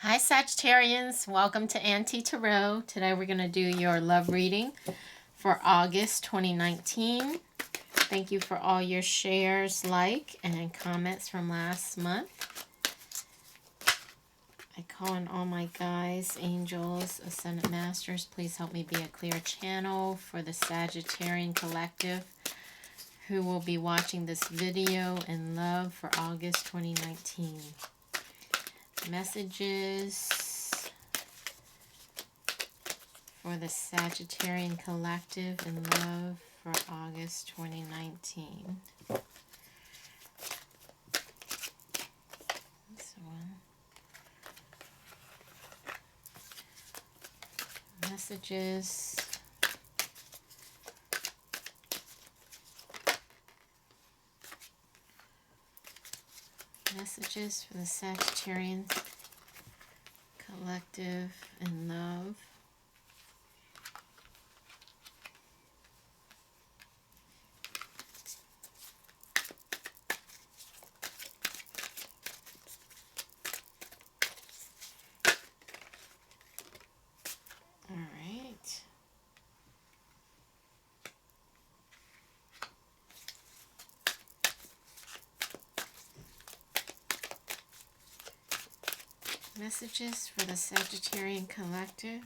Hi Sagittarians, welcome to Auntie Tarot. Today we're going to do your love reading for August 2019. Thank you for all your shares, and comments from last month. I call on all my guides, angels, ascended masters. Please help me be a clear channel for the Sagittarian collective who will be watching this video in love for August 2019. Messages for the Sagittarian collective in love for August 2019. This one. Messages for the Sagittarian collective in love. All right. Messages for the Sagittarian collective.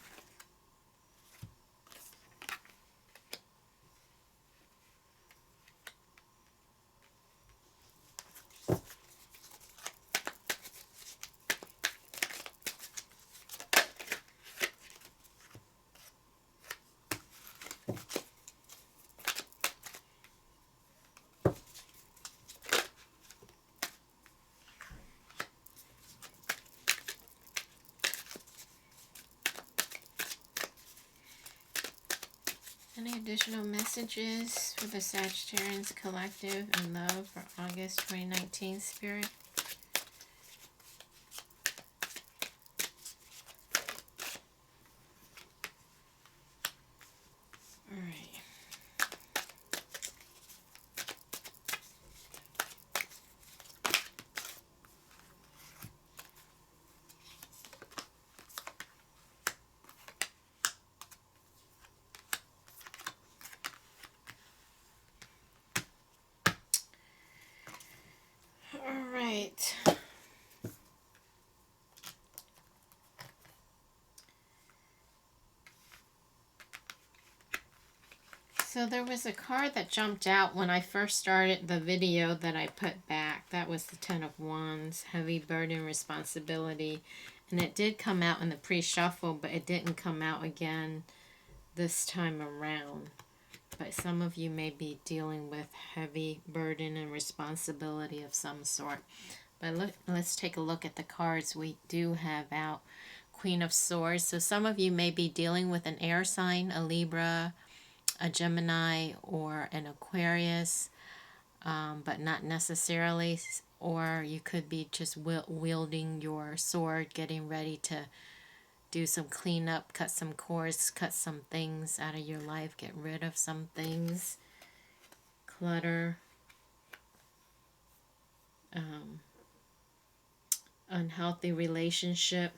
Any additional messages for the Sagittarians collective in love for August 2019, Spirit? All right. All right. So there was a card that jumped out when I first started the video that I put back. That was the Ten of Wands, heavy burden, responsibility. And it did come out in the pre-shuffle, but it didn't come out again this time around. But some of you may be dealing with heavy burden and responsibility of some sort. But let's take a look at the cards we do have out. Queen of Swords. So some of you may be dealing with an air sign, a Libra, a Gemini, or an Aquarius, but not necessarily. Or you could be just wielding your sword, getting ready to do some cleanup, cut some cords, cut some things out of your life, get rid of some things, clutter, unhealthy relationship,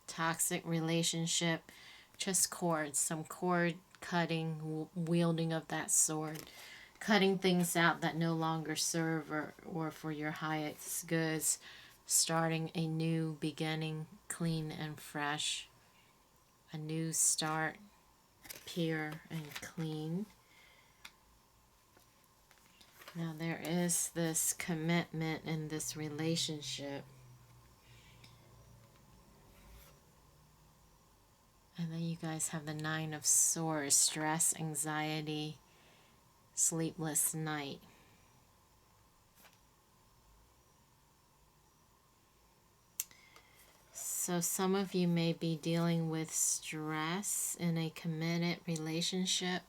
toxic relationship, just cords, some cord cutting, wielding of that sword, cutting things out that no longer serve or for your highest goods, starting a new beginning, clean and fresh, a new start, pure and clean. Now there is this commitment in this relationship. And then you guys have the Nine of Swords, stress, anxiety, sleepless night. So some of you may be dealing with stress in a committed relationship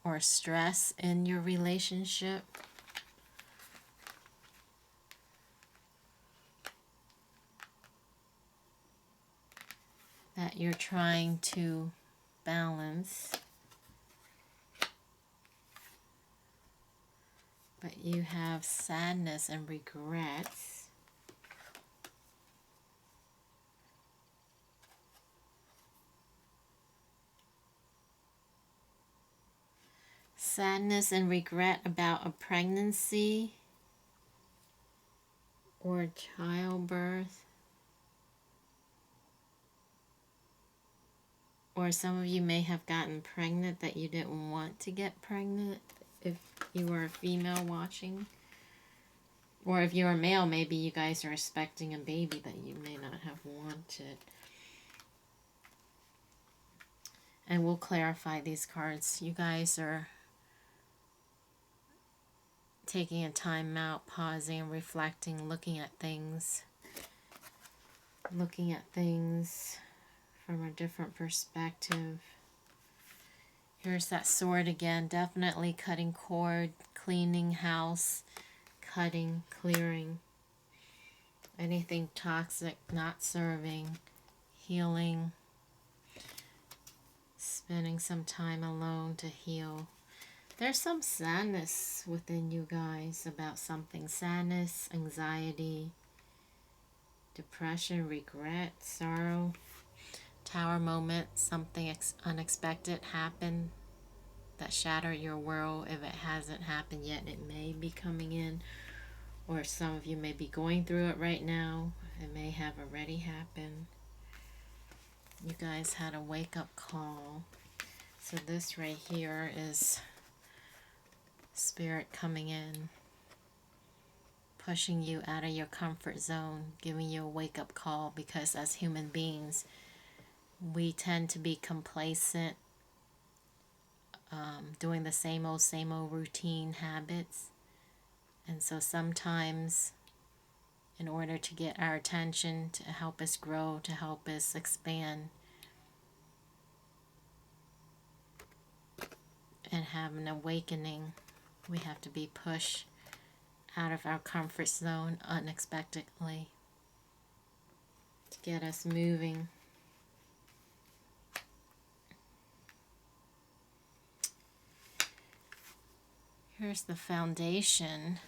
or stress in your relationship. That you're trying to balance. But you have sadness and regrets. sadness and regret about a pregnancy or childbirth. Or some of you may have gotten pregnant that you didn't want to get pregnant if you were a female watching. Or if you're a male, maybe you guys are expecting a baby that you may not have wanted. And we'll clarify these cards. You guys are taking a time out, pausing, reflecting, looking at things from a different perspective. Here's that sword again. Definitely cutting cord, cleaning house, cutting, clearing. Anything toxic, not serving, healing. Spending some time alone to heal. There's some sadness within you guys about something. Sadness, anxiety, depression, regret, sorrow. Tower moment, something unexpected happened that shattered your world. If it hasn't happened yet, it may be coming in. Or some of you may be going through it right now. It may have already happened. You guys had a wake-up call. So this right here is Spirit coming in, pushing you out of your comfort zone, giving you a wake-up call, because as human beings, we tend to be complacent, doing the same old routine habits. And so sometimes, in order to get our attention, to help us grow, to help us expand, and have an awakening, we have to be pushed out of our comfort zone unexpectedly to get us moving. Here's the foundation.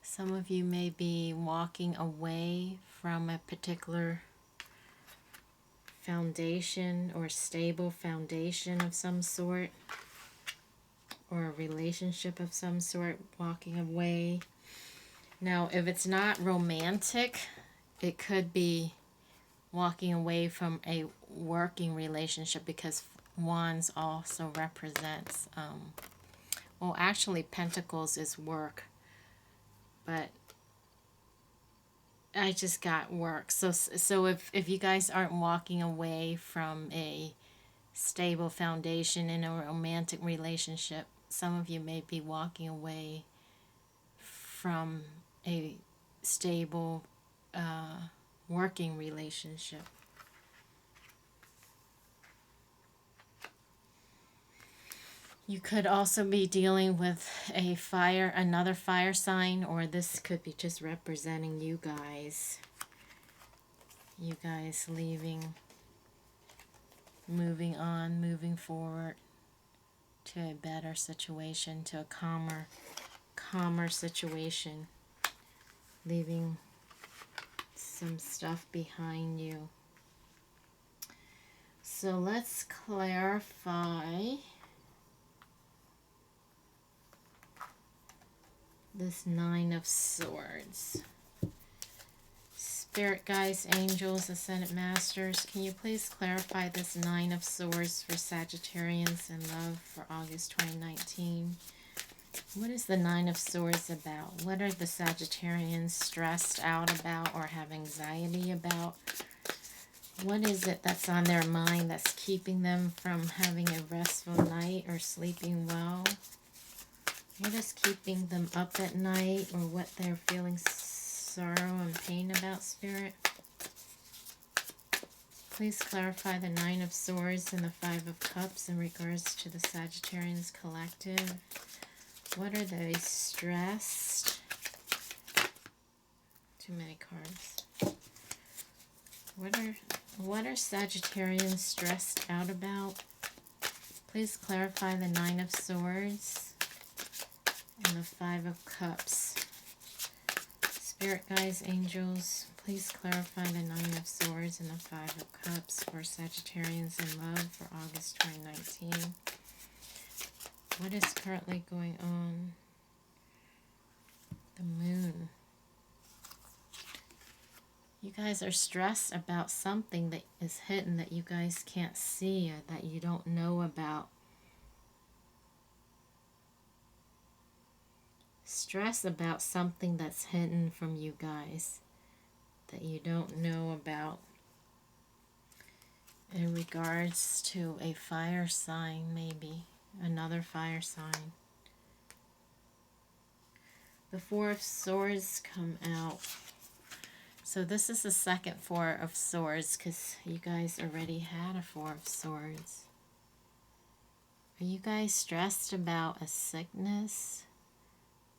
Some of you may be walking away from a particular foundation or stable foundation of some sort, or a relationship of some sort, walking away. Now, if it's not romantic, it could be walking away from a working relationship, because Wands also represents, well, actually Pentacles is work, but I just got work. So if you guys aren't walking away from a stable foundation in a romantic relationship, some of you may be walking away from a stable working relationship. You could also be dealing with another fire sign, or this could be just representing you guys. You guys leaving, moving on, moving forward to a better situation, to a calmer situation, leaving some stuff behind you. So let's clarify this Nine of Swords. Spirit guides, angels, ascended masters, can you please clarify this Nine of Swords for Sagittarians in love for August 2019? What is the Nine of Swords about? What are the Sagittarians stressed out about or have anxiety about? What is it that's on their mind that's keeping them from having a restful night or sleeping well? What is keeping them up at night, or what they're feeling sorrow and pain about, Spirit? Please clarify the Nine of Swords and the Five of Cups in regards to the Sagittarians collective. What are they stressed? Too many cards. What are Sagittarians stressed out about? Please clarify the Nine of Swords and the Five of Cups. Spirit guides, angels, please clarify the Nine of Swords and the Five of Cups for Sagittarians in love for August 2019. What is currently going on? The Moon. You guys are stressed about something that is hidden that you guys can't see or that you don't know about. Stress about something that's hidden from you guys that you don't know about. In regards to a fire sign, maybe. Another fire sign. The Four of Swords come out. So this is the second Four of Swords because you guys already had a Four of Swords. Are you guys stressed about a sickness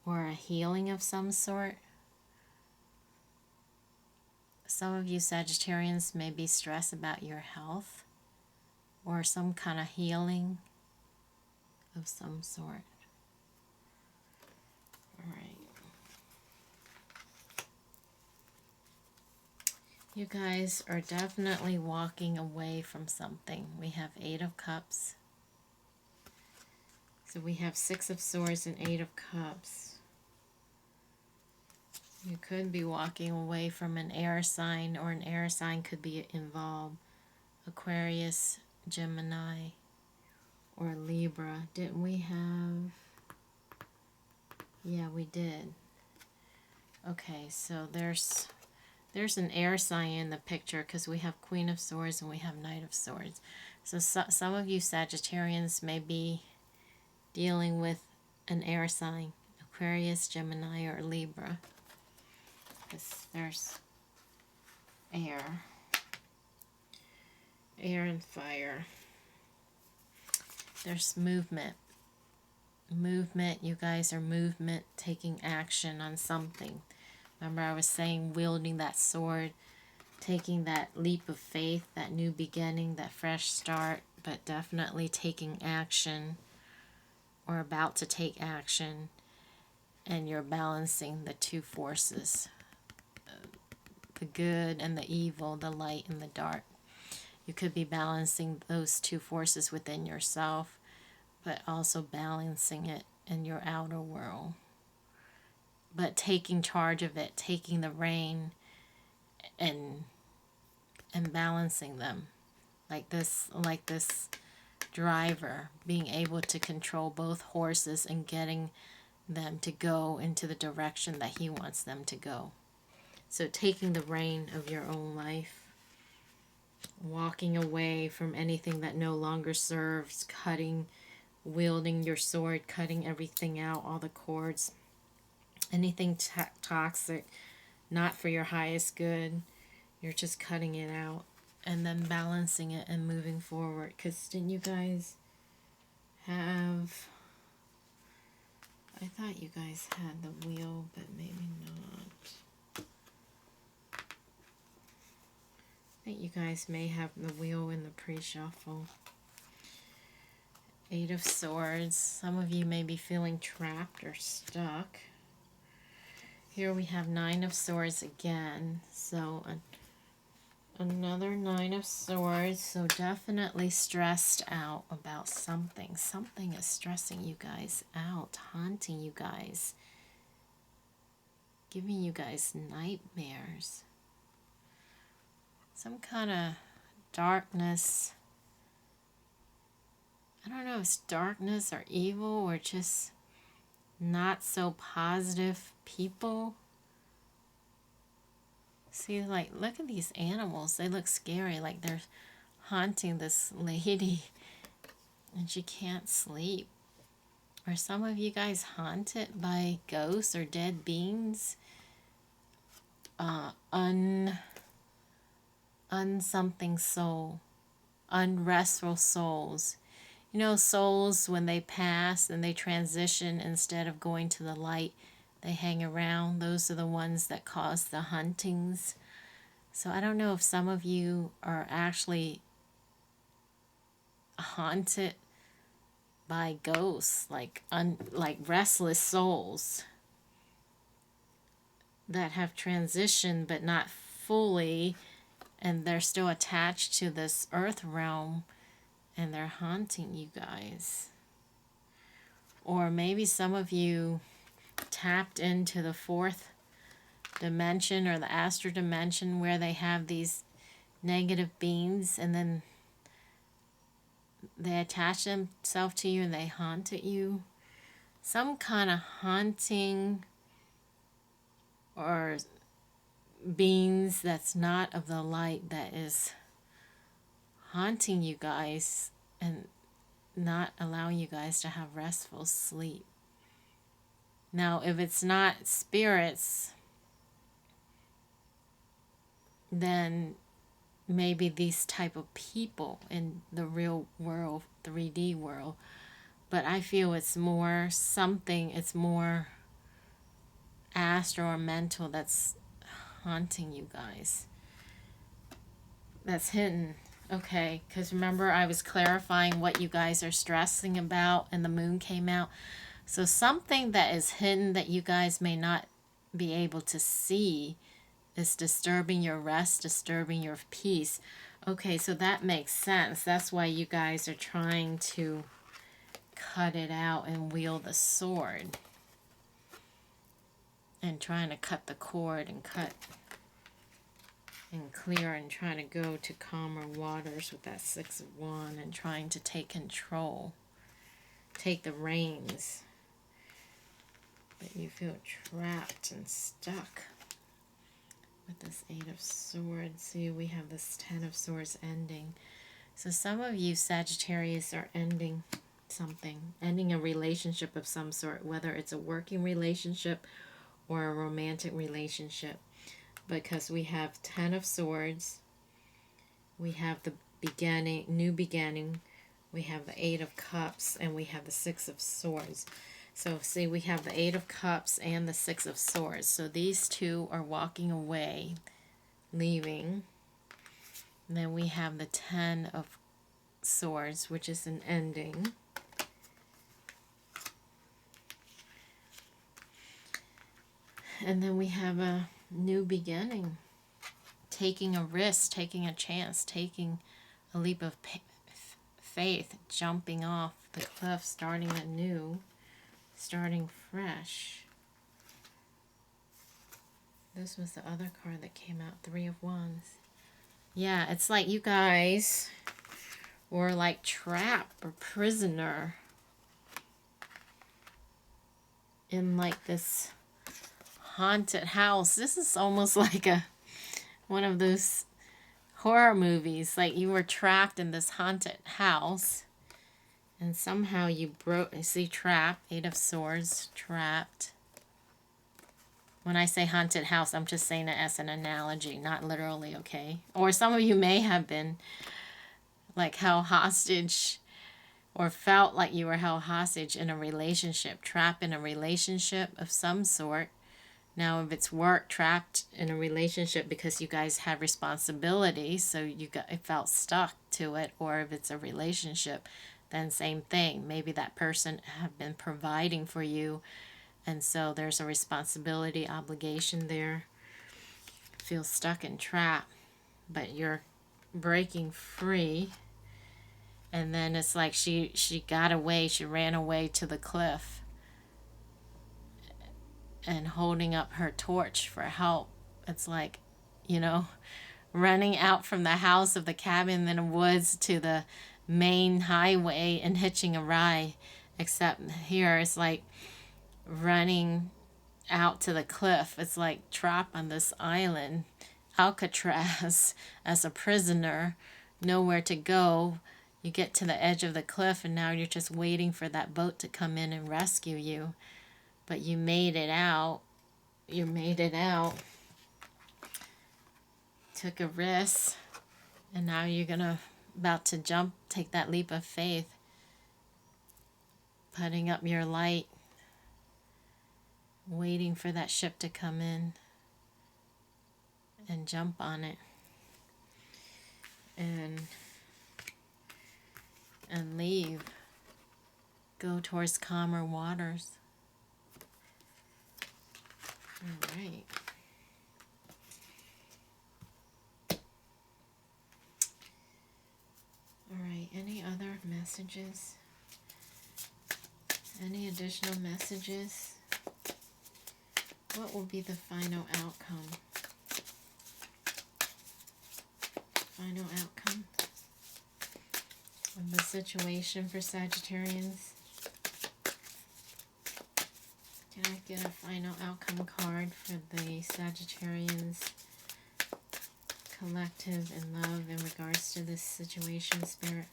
or a healing of some sort? Some of you Sagittarians may be stressed about your health or some kind of healing of some sort. All right. You guys are definitely walking away from something. We have Eight of Cups. So we have Six of Swords and Eight of Cups. You could be walking away from an air sign, or an air sign could be involved. Aquarius, Gemini, or Libra. Didn't we have... Yeah, we did. Okay, so there's an air sign in the picture because we have Queen of Swords and we have Knight of Swords. So some of you Sagittarians may be dealing with an air sign. Aquarius, Gemini, or Libra. Because there's air. Air and fire. There's movement. Movement, you guys are movement, taking action on something. Remember I was saying wielding that sword, taking that leap of faith, that new beginning, that fresh start, but definitely taking action or about to take action, and you're balancing the two forces, the good and the evil, the light and the dark. You could be balancing those two forces within yourself, but also balancing it in your outer world. But taking charge of it, taking the reign and balancing them. Like this driver, being able to control both horses and getting them to go into the direction that he wants them to go. So taking the reign of your own life, walking away from anything that no longer serves, wielding your sword, cutting everything out, all the cords, anything toxic, not for your highest good, you're just cutting it out, and then balancing it and moving forward. Because didn't you guys have... I thought you guys had the wheel, but maybe not. I think you guys may have the wheel in the pre-shuffle. Eight of Swords. Some of you may be feeling trapped or stuck. Here we have Nine of Swords again. So another Nine of Swords. So definitely stressed out about something. Something is stressing you guys out, haunting you guys, giving you guys nightmares. Some kind of darkness. I don't know if it's darkness or evil or just not so positive people. See, like, look at these animals. They look scary. Like they're haunting this lady and she can't sleep. Are some of you guys haunted by ghosts or dead beings? Something soul. Unrestful souls. You know, souls, when they pass and they transition, instead of going to the light, they hang around. Those are the ones that cause the hauntings. So I don't know if some of you are actually haunted by ghosts, like restless souls. that have transitioned but not fully, and they're still attached to this earth realm, and they're haunting you guys. Or maybe some of you tapped into the fourth dimension or the astral dimension where they have these negative beings, and then they attach themselves to you and they haunted you. Some kind of haunting or beings that's not of the light that is haunting you guys and not allowing you guys to have restful sleep. Now, if it's not spirits, then maybe these type of people in the real world, 3D world. But I feel it's more something, it's more astral or mental that's haunting you guys. That's hidden. Okay, because remember I was clarifying what you guys are stressing about and the moon came out. So something that is hidden that you guys may not be able to see is disturbing your rest, disturbing your peace. Okay, so that makes sense. That's why you guys are trying to cut it out and wield the sword. And trying to cut the cord and cut and clear and trying to go to calmer waters with that 6 of Wands and trying to take control. Take the reins. But you feel trapped and stuck with this 8 of Swords. See, we have this 10 of Swords ending. So some of you Sagittarius are ending something, ending a relationship of some sort, whether it's a working relationship or a romantic relationship. Because we have 10 of Swords, we have the beginning, new beginning, we have the 8 of Cups, and we have the 6 of Swords. So see, we have the 8 of Cups and the 6 of Swords. So these two are walking away, leaving. And then we have the 10 of Swords, which is an ending. And then we have a new beginning. Taking a risk, taking a chance, taking a leap of faith, jumping off the cliff, starting anew. Starting fresh. This was the other card that came out, 3 of Wands. Yeah, it's like you guys were like trapped or prisoner in like this haunted house. This is almost like one of those horror movies. Like you were trapped in this haunted house. And somehow you broke, you see, trapped, 8 of Swords, trapped. When I say haunted house, I'm just saying it as an analogy, not literally, okay? Or some of you may have been like held hostage or felt like you were held hostage in a relationship, trapped in a relationship of some sort. Now, if it's work, trapped in a relationship because you guys had responsibilities, so it felt stuck to it, or if it's a relationship, then same thing. Maybe that person have been providing for you, and so there's a responsibility, obligation there. Feel stuck and trapped, but you're breaking free. And then it's like she got away, she ran away to the cliff and holding up her torch for help. It's like, you know, running out from the house of the cabin in the woods to the main highway and hitching a ride, except here it's like running out to the cliff. It's like trapped on this island, Alcatraz, as a prisoner, nowhere to go. You get to the edge of the cliff and now you're just waiting for that boat to come in and rescue you. But you made it out. You made it out. Took a risk, and now you're about to jump, take that leap of faith, putting up your light, waiting for that ship to come in and jump on it and leave, go towards calmer waters. All right. messages? Any additional messages? What will be the final outcome? Final outcome of the situation for Sagittarians. Can I get a final outcome card for the Sagittarians collective in love in regards to this situation, Spirit?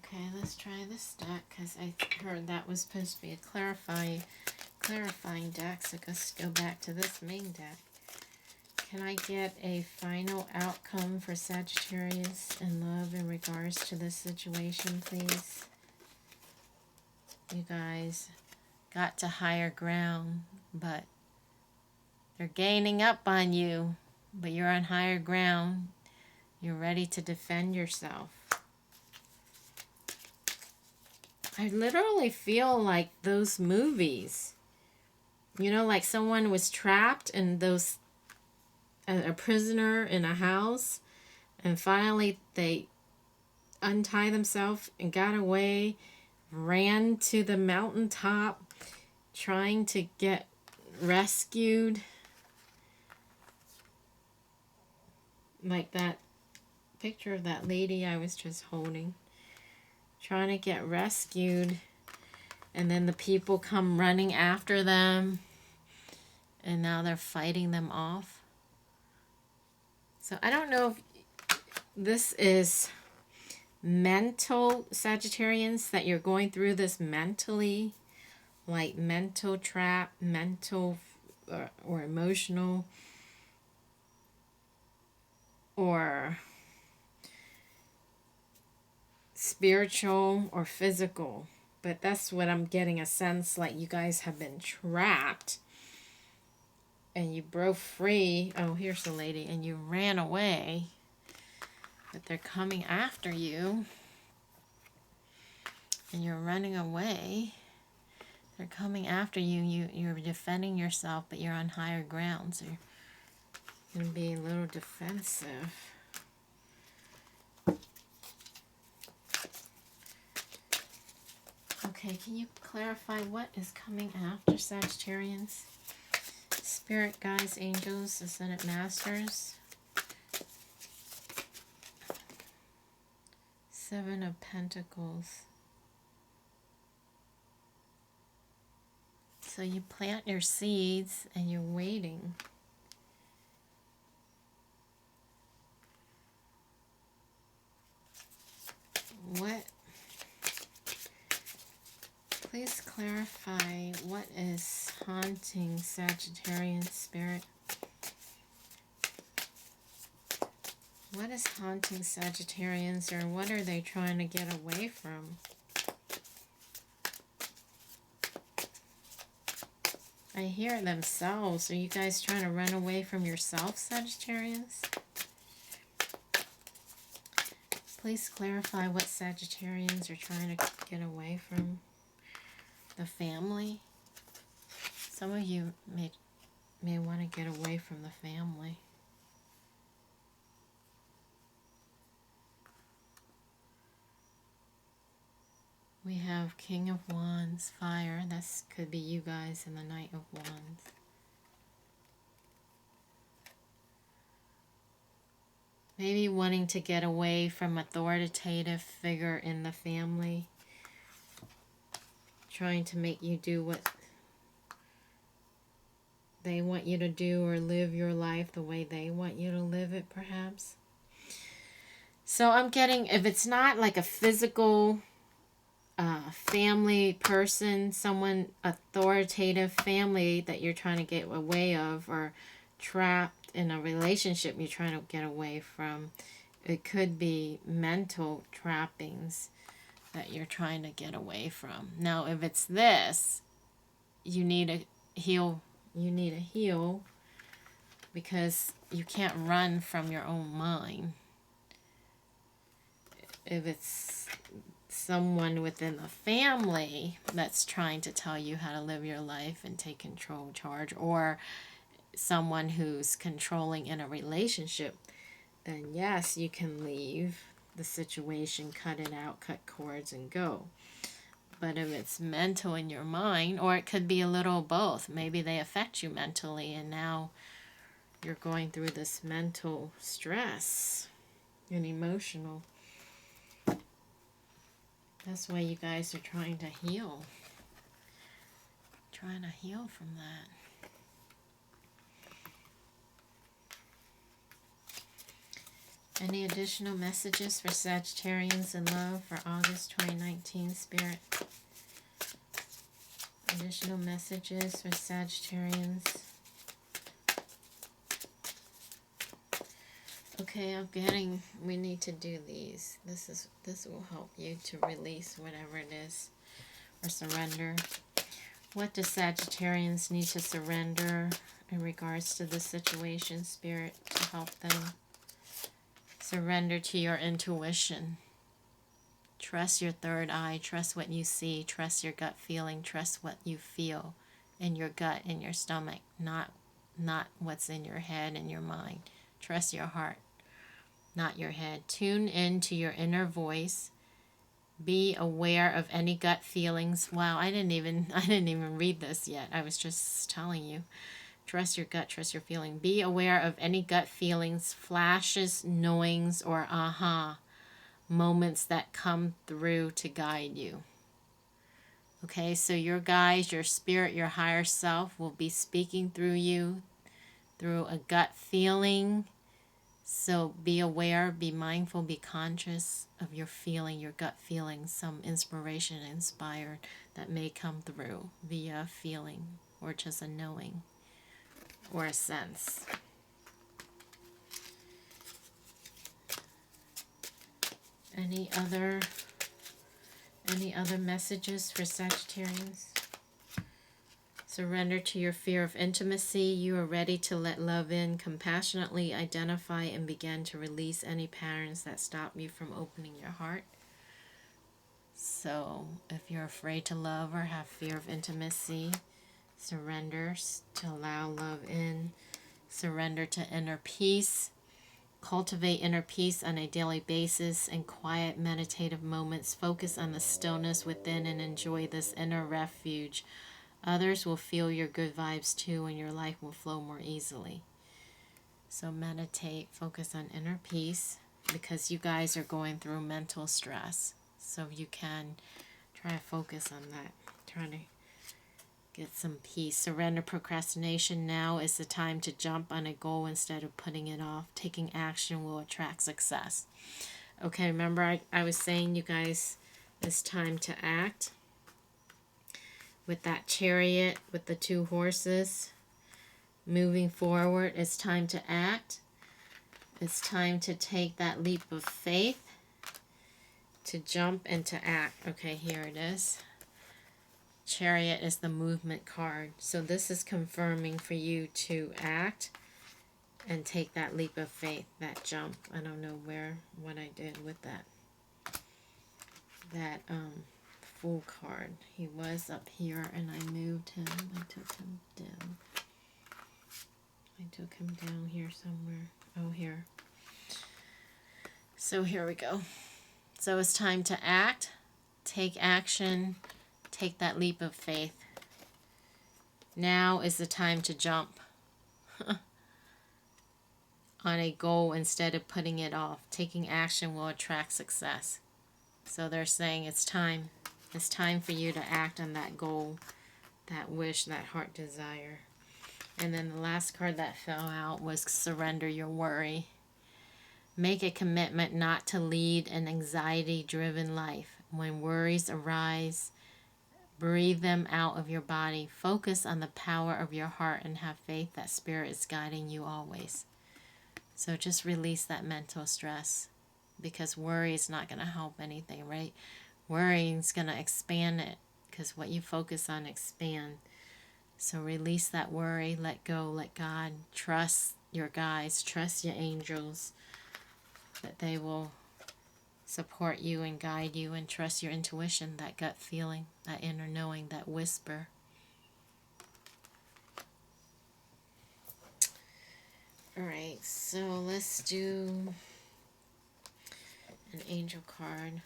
Okay, let's try this deck, because I heard that was supposed to be a clarifying deck, so let's go back to this main deck. Can I get a final outcome for Sagittarius in love in regards to this situation, please? You guys got to higher ground, but they're gaining up on you, but you're on higher ground. You're ready to defend yourself. I literally feel like those movies, you know, like someone was trapped in those, a prisoner in a house, and finally they untie themselves and got away, ran to the mountaintop, trying to get rescued. Like that picture of that lady I was just holding. Trying to get rescued, and then the people come running after them, and now they're fighting them off. So I don't know if this is mental, Sagittarians, that you're going through this mentally, like mental trap, mental or emotional, or spiritual or physical. But that's what I'm getting a sense, like you guys have been trapped and you broke free. Oh, here's the lady. And you ran away, but they're coming after you and you're running away. They're coming after you. You're defending yourself, but you're on higher ground, so you're going to be a little defensive. Okay, can you clarify what is coming after Sagittarians? Spirit, guides, angels, ascended masters. Seven of Pentacles. So you plant your seeds and you're waiting. What? Please clarify what is haunting Sagittarian spirit. What is haunting Sagittarians, or what are they trying to get away from? I hear themselves. Are you guys trying to run away from yourself, Sagittarians? Please clarify what Sagittarians are trying to get away from. The family. Some of you may want to get away from the family. We have King of Wands, fire. This could be you guys in the Knight of Wands. Maybe wanting to get away from authoritative figure in the family. Trying to make you do what they want you to do, or live your life the way they want you to live it, perhaps. So I'm getting, if it's not like a physical family person, someone authoritative family that you're trying to get away of, or trapped in a relationship you're trying to get away from, it could be mental trappings that you're trying to get away from. Now, if it's this, you need a heal. You need a heal, because you can't run from your own mind. If it's someone within the family that's trying to tell you how to live your life and take control, charge, or someone who's controlling in a relationship, then yes, you can leave the situation, cut it out, cut cords, and go. But if it's mental in your mind, or it could be a little of both, maybe they affect you mentally, and now you're going through this mental stress and emotional. That's why you guys are trying to heal. Trying to heal from that. Any additional messages for Sagittarians in love for August 2019, Spirit? Additional messages for Sagittarians. Okay, I'm getting, we need to do these. This will help you to release whatever it is, or surrender. What do Sagittarians need to surrender in regards to this situation, Spirit, to help them? Surrender to your intuition. Trust your third eye. Trust what you see. Trust your gut feeling. Trust what you feel in your gut, in your stomach, not what's in your head and your mind. Trust your heart, not your head. Tune into your inner voice. Be aware of any gut feelings. Wow, I didn't even read this yet. I was just telling you. Trust your gut, trust your feeling. Be aware of any gut feelings, flashes, knowings, or aha moments that come through to guide you. Okay, so your guides, your spirit, your higher self will be speaking through you through a gut feeling. So be aware, be mindful, be conscious of your feeling, your gut feeling, some inspiration inspired that may come through via feeling or just a knowing or a sense. Any other messages for Sagittarians? Surrender to your fear of intimacy. You are ready to let love in. Compassionately identify and begin to release any patterns that stop you from opening your heart. So if you're afraid to love or have fear of intimacy, surrender to allow love in. Surrender to inner peace. Cultivate inner peace on a daily basis in quiet meditative moments. Focus on the stillness within and enjoy this inner refuge. Others will feel your good vibes too, and your life will flow more easily. So meditate, focus on inner peace, because you guys are going through mental stress. So you can try to focus on that, trying to get some peace. Surrender procrastination. Now is the time to jump on a goal instead of putting it off. Taking action will attract success. Okay, remember I was saying, you guys, it's time to act. With that chariot, with the 2 horses, moving forward, it's time to act. It's time to take that leap of faith, to jump and to act. Okay, here it is. Chariot is the movement card. So this is confirming for you to act and take that leap of faith, that jump. I don't know what I did with that Fool card. He was up here and I moved him. I took him down. I took him down here somewhere. Oh, here. So here we go. So it's time to act, take action, take that leap of faith. Now is the time to jump on a goal instead of putting it off. Taking action will attract success. So they're saying it's time. It's time for you to act on that goal, that wish, that heart desire. And then the last card that fell out was surrender your worry. Make a commitment not to lead an anxiety-driven life. When worries arise, breathe them out of your body. Focus on the power of your heart and have faith that Spirit is guiding you always. So just release that mental stress, because worry is not going to help anything, right? Worrying is going to expand it, because what you focus on expands. So release that worry, let go, let God. Trust your guides, trust your angels, that they will support you and guide you, and trust your intuition, that gut feeling, that inner knowing, that whisper. Alright, so let's do an angel card.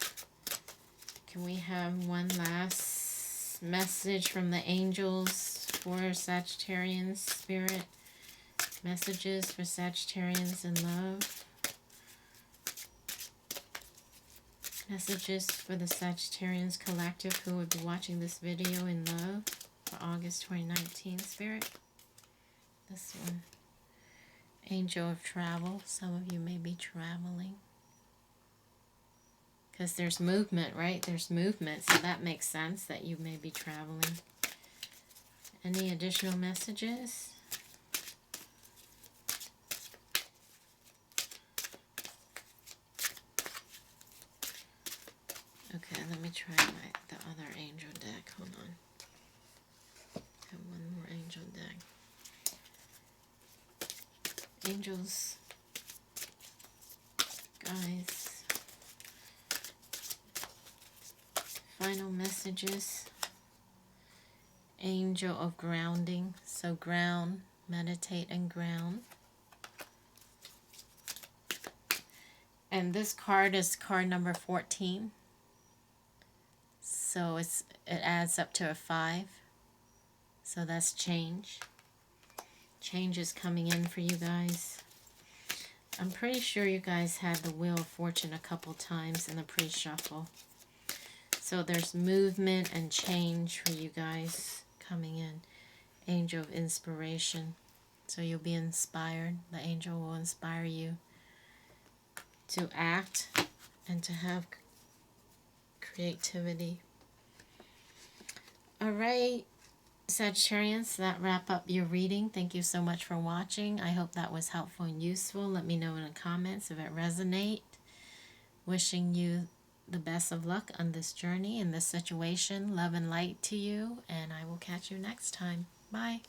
Can we have one last message from the angels for Sagittarians, Spirit? Messages for Sagittarians in love. Messages for the Sagittarians collective who would be watching this video in love for August 2019, Spirit. This one. Angel of travel. Some of you may be traveling. Because there's movement, right? There's movement, so that makes sense that you may be traveling. Any additional messages? Okay, let me try the other angel deck. Hold on. I have one more angel deck. Angels, guys, final messages. Angel of grounding, so ground, meditate and ground. And this card is card number 14. So it adds up to a 5. So that's change. Change is coming in for you guys. I'm pretty sure you guys had the Wheel of Fortune a couple times in the pre-shuffle. So there's movement and change for you guys coming in. Angel of inspiration. So you'll be inspired. The angel will inspire you to act and to have creativity. Alright, Sagittarians, that wrap up your reading. Thank you so much for watching. I hope that was helpful and useful. Let me know in the comments if it resonates. Wishing you the best of luck on this journey, in this situation. Love and light to you, and I will catch you next time. Bye.